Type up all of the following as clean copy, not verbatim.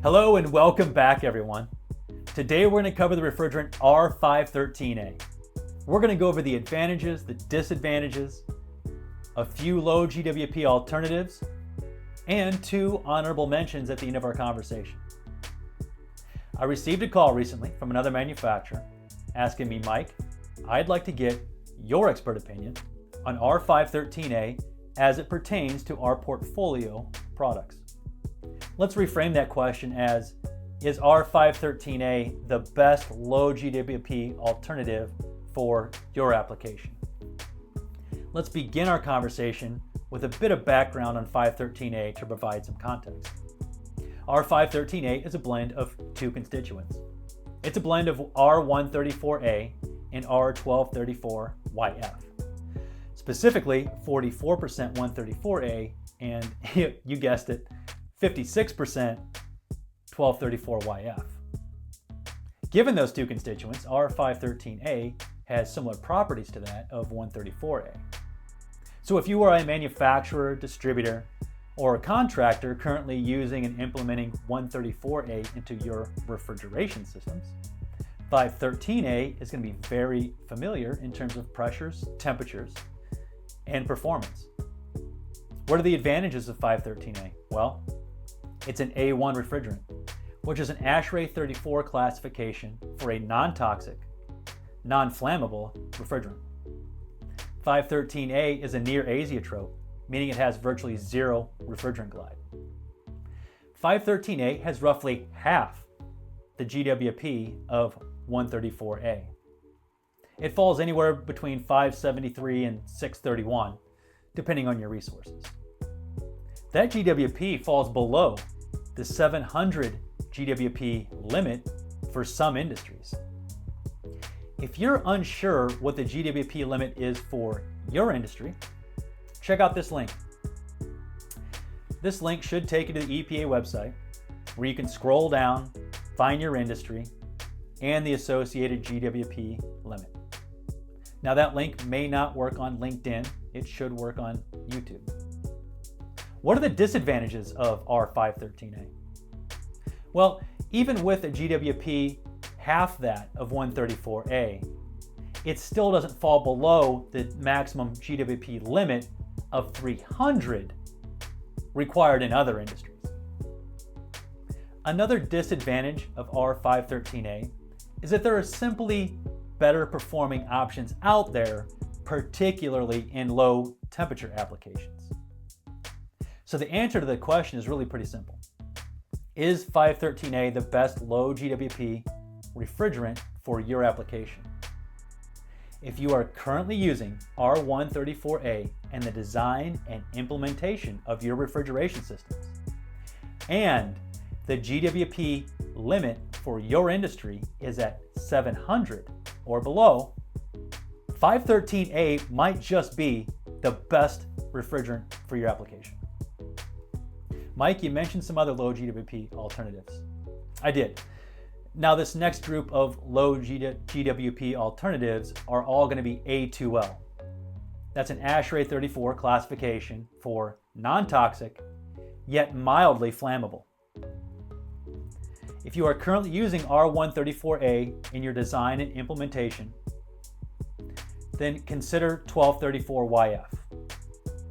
Hello and welcome back, everyone. Today we're going to cover the refrigerant R-513a. We're going to go over the advantages, the disadvantages, a few low GWP alternatives, and two honorable mentions at the end of our conversation. I received a call recently from another manufacturer asking me, Mike, I'd like to get your expert opinion on R-513a as it pertains to our portfolio products. Let's reframe that question as, is R-513a the best low GWP alternative for your application? Let's begin our conversation with a bit of background on 513a to provide some context. R-513a is a blend of two constituents. It's a blend of R-134a and R-1234yf. Specifically, 44% 134a and, you guessed it, 56% 1234yf. Given those two constituents, R-513a has similar properties to that of 134a. So if you are a manufacturer, distributor, or a contractor currently using and implementing 134a into your refrigeration systems, 513a is going to be very familiar in terms of pressures, temperatures, and performance. What are the advantages of 513a? Well, it's an A1 refrigerant, which is an ASHRAE 34 classification for a non-toxic, non-flammable refrigerant. 513a is a near azeotrope, meaning it has virtually zero refrigerant glide. 513a has roughly half the GWP of 134a. It falls anywhere between 573 and 631, depending on your resources. That GWP falls below the 700 GWP limit for some industries. If you're unsure what the GWP limit is for your industry, check out this link. This link should take you to the EPA website where you can scroll down, find your industry, and the associated GWP limit. Now that link may not work on LinkedIn, it should work on YouTube. What are the disadvantages of R-513a? Well, even with a GWP half that of 134a, it still doesn't fall below the maximum GWP limit of 300 required in other industries. Another disadvantage of R-513a is that there are simply better performing options out there, particularly in low temperature applications. So the answer to the question is really pretty simple. Is 513a the best low GWP refrigerant for your application? If you are currently using R-134a in the design and implementation of your refrigeration systems, and the GWP limit for your industry is at 700 or below, 513a might just be the best refrigerant for your application. Mike, you mentioned some other low GWP alternatives. I did. Now this next group of low GWP alternatives are all going to be A2L. That's an ASHRAE 34 classification for non-toxic, yet mildly flammable. If you are currently using R-134a in your design and implementation, then consider 1234yf.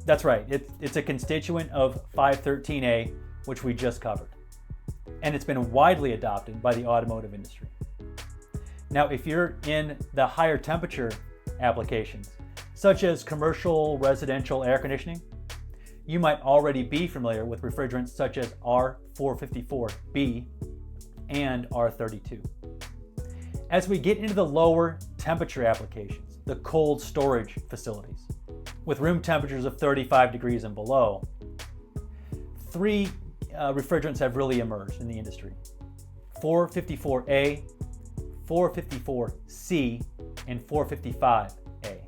That's right, it's a constituent of 513a, which we just covered. And it's been widely adopted by the automotive industry. Now, if you're in the higher temperature applications, such as commercial, residential air conditioning, you might already be familiar with refrigerants such as R-454b and R-32. As we get into the lower temperature applications, the cold storage facilities, with room temperatures of 35 degrees and below, three refrigerants have really emerged in the industry: 454A, 454C, and 455A.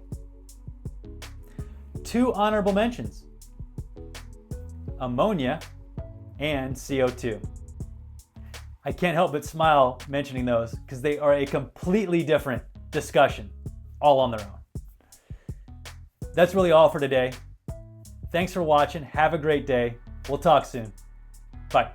Two honorable mentions: ammonia and CO2. I can't help but smile mentioning those because they are a completely different discussion all on their own. That's really all for today. Thanks for watching. Have a great day. We'll talk soon. Bye.